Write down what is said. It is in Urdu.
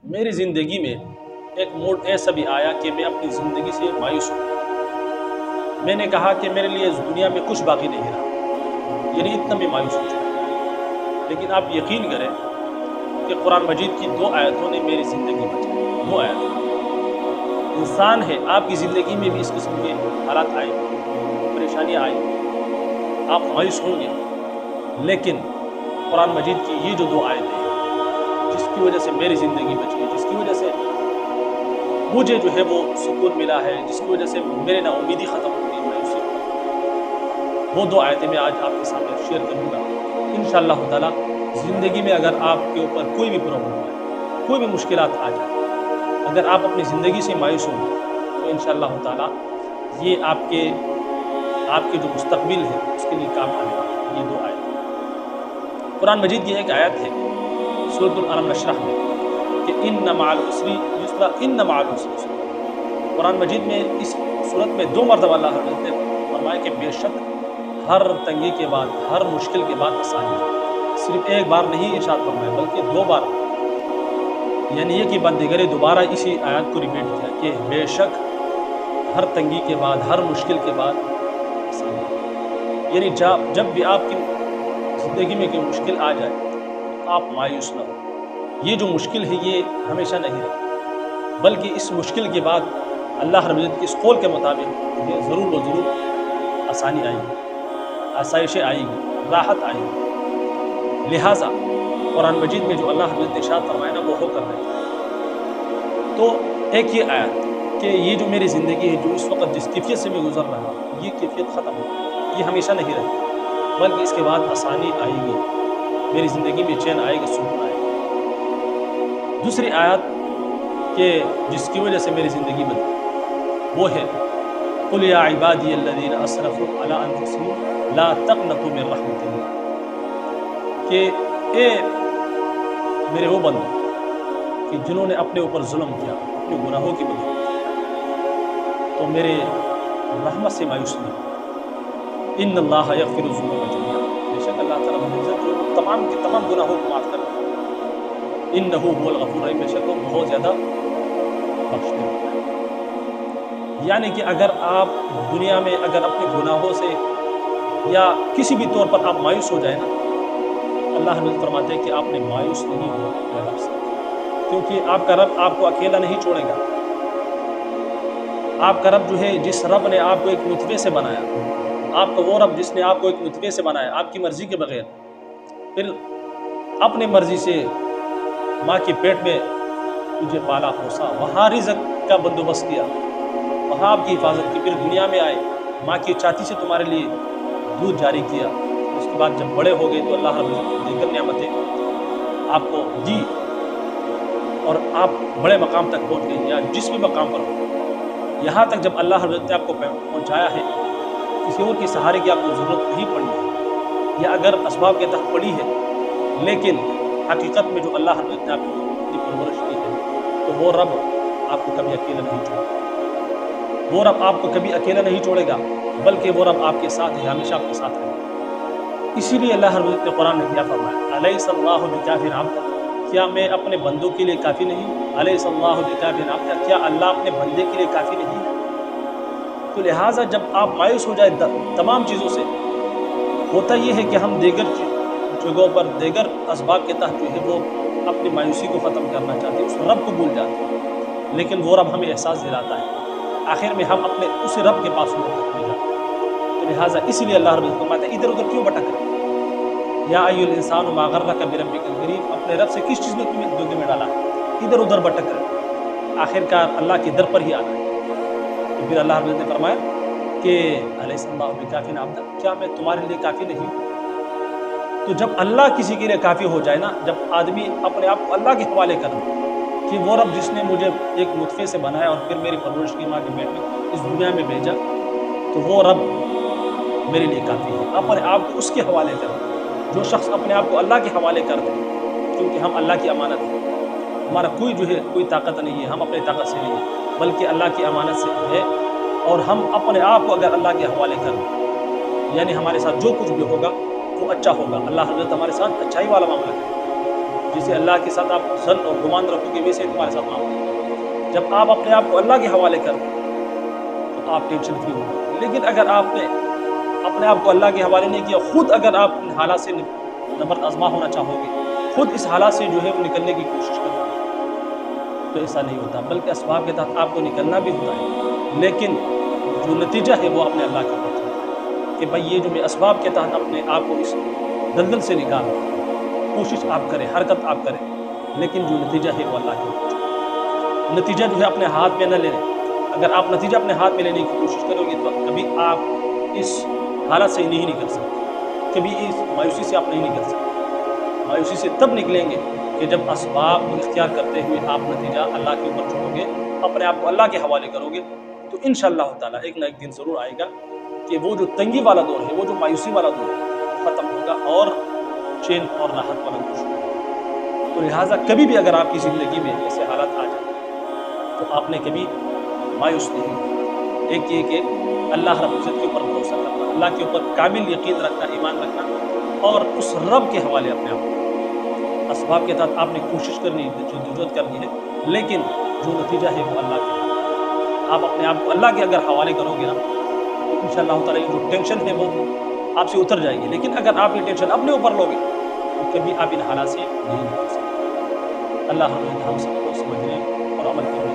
میری زندگی میں ایک موڑ ایسا بھی آیا کہ میں اپنی زندگی سے مایوس ہوں۔ میں نے کہا کہ میرے لیے اس دنیا میں کچھ باقی نہیں رہا، یعنی اتنا بھی مایوس ہو چکا۔ لیکن آپ یقین کریں کہ قرآن مجید کی 2 آیتوں نے میری زندگی بچائی۔ 2 آیتیں۔ انسان ہے، آپ کی زندگی میں بھی اس قسم کے حالات آئے، پریشانیاں آئی، آپ مایوس ہوں گے، لیکن قرآن مجید کی یہ جو 2 آیتیں ہیں جس کی وجہ سے میری زندگی بچی ہے، جس کی وجہ سے مجھے جو ہے وہ سکون ملا ہے، جس کی وجہ سے میرے نا امیدی ختم ہو گئی، مایوسی ختم، وہ 2 آیتیں میں آج آپ کے سامنے شیئر کروں گا۔ انشاءاللہ تعالی زندگی میں اگر آپ کے اوپر کوئی بھی پرابلم ہے، کوئی بھی مشکلات آ جائے، اگر آپ اپنی زندگی سے مایوس ہوں تو انشاءاللہ تعالی یہ آپ کے جو مستقبل ہے اس کے لیے کام آنے والا ہے۔ یہ 2 آیت قرآن مجید کی ایک آیت ہے سورۃ العلم نشرح میں کہ ان مع العسر یسرا، ان مع العسر یسرا۔ قرآن مجید میں اس صورت میں 2 مرتبہ اللہ حضرت نے فرمایا کہ بے شک ہر تنگی کے بعد، ہر مشکل کے بعد آسانی ہے۔ صرف ایک بار نہیں ارشاد فرمایا بلکہ 2 بار، یعنی یہ کہ بعد دیگر دوبارہ اسی آیات کو ریپیٹ کیا کہ بے شک ہر تنگی کے بعد، ہر مشکل کے بعد آسانی ہے۔ یعنی جب بھی آپ کی زندگی میں کوئی مشکل آ جائے تو آپ مایوس نہ ہو۔ یہ جو مشکل ہے یہ ہمیشہ نہیں رہتی، بلکہ اس مشکل کے بعد اللہ رب العزت کے اس قول کے مطابق یہ ضرور و ضرور آسانی آئے گی، آسائشیں آئے گی، راحت آئے گی۔ لہٰذا قرآن مجید میں جو اللہ رب العزت نے ارشاد فرمایا نا وہ ہو کر رہے ہیں۔ تو ایک یہ آیت کہ یہ جو میری زندگی ہے، جو اس وقت جس کیفیت سے میں گزر رہا ہوں، یہ کیفیت ختم ہو، یہ ہمیشہ نہیں رہتی، بلکہ اس کے بعد آسانی آئے گی، میری زندگی میں چین آئے گا، سکون آئے گا۔ دوسری آیت کہ جس کی وجہ سے میری زندگی بدلی وہ ہے قل یا عبادی الذین اسرفوا علی انفسهم لا تقنطوا من رحمت اللہ، کہ اے میرے وہ بندے کہ جنہوں نے اپنے اوپر ظلم کیا، اپنے گناہوں کی وجہ تو میرے رحمت سے مایوس نہیں۔ ان اللہ یغفر الذنوب جميعا، بے شک اللہ تعالیٰ رب العزت جو تمام کے تمام گناہوں کو معاف کرتا ہے۔ انہ هو الغفور الرحیم، بے شک وہ بہت زیادہ بخشنے والا ہے۔ یعنی کہ اگر آپ دنیا میں اگر اپنے گناہوں سے یا کسی بھی طور پر آپ مایوس ہو جائے نا، اللہ رب فرماتے ہیں کہ آپ نے مایوس نہیں ہوا اپنے رب سے، کیونکہ آپ کا رب آپ کو اکیلا نہیں چھوڑے گا۔ آپ کا رب جو ہے، جس رب نے آپ کو ایک نطفے سے بنایا، آپ کا وہ رب جس نے آپ کو ایک نطفے سے بنایا آپ کی مرضی کے بغیر، پھر اپنے مرضی سے ماں کے پیٹ میں تجھے پالا پوسا، وہاں رزق کا بندوبست کیا، وہاں آپ کی حفاظت کی، پھر دنیا میں آئے، ماں کی چھاتی سے تمہارے لیے دودھ جاری کیا، اس کے بعد جب بڑے ہو گئے تو اللہ رب العزت نے دیگر نعمتیں آپ کو دی اور آپ بڑے مقام تک پہنچ گئے، یا جس بھی مقام پر ہو، یہاں تک جب اللہ رب العزت نے آپ کو پہنچایا ہے، کسی اور کے سہارے کی آپ کو ضرورت نہیں پڑی ہے، یا اگر اسباب کے تحت پڑی ہے، لیکن حقیقت میں جو اللہ رب العزت نے آپ کی پرورش کی ہے تو وہ رب آپ کو کبھی اکیلا نہیں چھوڑے گا، وہ رب آپ کو کبھی اکیلا نہیں چھوڑے گا، بلکہ وہ رب آپ کے ساتھ ہے، ہمیشہ آپ کے ساتھ رہے گا۔ اسی لیے اللہ رب العزت نے قرآن میں کیا فرمایا، الیس اللہ بکاف عبدہ، کیا میں اپنے بندوں کے لیے کافی نہیں؟ الیس اللہ بکاف عبدہ، کیا اللہ اپنے بندے کے لیے کافی نہیں؟ تو لہٰذا جب آپ مایوس ہو جائے تمام چیزوں سے، ہوتا یہ ہے کہ ہم دیگر جگہوں پر دیگر اسباب کے تحت جو ہے وہ اپنی مایوسی کو ختم کرنا چاہتے ہیں، اس رب کو بھول جاتے ہیں، لیکن وہ رب ہمیں احساس دلاتا ہے، آخر میں ہم اپنے اس رب کے پاس مل جاتے ہیں۔ تو لہٰذا اسی لیے اللہ رب العزت فرماتا ہے ادھر ادھر کیوں بھٹک رہے؟ یا ایھا الانسان ما غرک بربک الکریم، اپنے رب سے کس چیز نے تمہیں دھوکے میں ڈالا ہے؟ ادھر ادھر بھٹک رہے، آخرکار اللہ کے در پر ہی آنا ہے۔ تو پھر اللہ رب العزت نے فرمایا کہ الیس اللہ بکاف عبدہ، کیا میں تمہارے لیے کافی نہیں ہوں؟ تو جب اللہ کسی کے لیے کافی ہو جائے نا، جب آدمی اپنے آپ کو اللہ کے حوالے کر دے کہ وہ رب جس نے مجھے ایک نطفے سے بنایا اور پھر میری پرورش کی، ماں کے پیٹ میں اس دنیا میں بھیجا، تو وہ رب میرے لیے کافی ہے۔ اپنے آپ کو اس کے حوالے کر دے۔ جو شخص اپنے آپ کو اللہ کے حوالے کر دے، کیونکہ ہم اللہ کی امانت ہیں، ہمارا کوئی طاقت نہیں ہے، ہم اپنے طاقت سے نہیں ہے، بلکہ اللہ کی امانت سے ہے، اور ہم اپنے آپ کو اگر اللہ کے حوالے کر دیں، یعنی ہمارے ساتھ جو کچھ بھی ہوگا وہ اچھا ہوگا، اللہ حضرت ہمارے ساتھ اچھائی والا معاملہ کرے، جسے اللہ کے ساتھ آپ ظن اور گمان رکھو گے ویسے ہی تمہارے ساتھ معاملہ ہوگا۔ جب آپ اپنے آپ کو اللہ کے حوالے کر دیں تو آپ ٹینشن فری ہو گئے، لیکن اگر آپ نے اپنے آپ کو اللہ کے حوالے نہیں کیا، خود اگر آپ ان حالات سے نبرد آزما ہونا چاہو گے، خود اس حالات سے جو ہے وہ نکلنے کی کوشش کرو گے، تو ایسا نہیں ہوتا، بلکہ اسباب کے تحت آپ کو نکلنا بھی ہوتا ہے، لیکن جو نتیجہ ہے وہ اپنے اللہ کے اوپر چھوڑتا ہے کہ بھائی یہ جو میں اسباب کے تحت اپنے آپ کو اس دلدل سے نکال، کوشش آپ کریں، حرکت آپ کریں، لیکن جو نتیجہ ہے وہ اللہ کے اوپر چھوڑتا ہے۔ نتیجہ جو ہے اپنے ہاتھ میں نہ لے لیں۔ اگر آپ نتیجہ اپنے ہاتھ میں لینے کی کوشش کرو گے تو کبھی آپ اس حالت سے نہیں نکل سکتے، کبھی اس مایوسی سے آپ نہیں نکل سکتے۔ مایوسی سے تب نکلیں گے کہ جب اسباب کو اختیار کرتے ہوئے آپ نتیجہ اللہ کے اوپر چھوڑو گے، اپنے آپ کو اللہ کے حوالے کرو گے، تو انشاءاللہ تعالیٰ ایک نہ ایک دن ضرور آئے گا کہ وہ جو تنگی والا دور ہے، وہ جو مایوسی والا دور ہے وہ ختم ہوگا اور چین اور راحت والا دور شروع ہوگا۔ تو لہٰذا کبھی بھی اگر آپ کی زندگی میں ایسے حالات آ جائیں تو آپ نے کبھی مایوس نہیں ہونا۔ ایک یہ کہ اللہ رب العزت کے اوپر بھروسہ کرنا، اللہ کے اوپر کامل یقین رکھنا، ایمان رکھنا، اور اس رب کے حوالے اپنے آپ کو۔ اسباب کے تحت آپ نے کوشش کرنی ہے، جدوجہد کرنی ہے، لیکن جو نتیجہ ہے وہ اللہ کے حوالے۔ آپ اپنے آپ کو اللہ کے اگر حوالے کرو گے نا تو انشاءاللہ تعالیٰ یہ جو ٹینشن ہے وہ آپ سے اتر جائے گی، لیکن اگر آپ یہ ٹینشن اپنے اوپر لو گے تو کبھی آپ ان حالات سے نہیں نکل سکتے۔ اللہ ہم سب کو سمجھنے اور عمل کرنے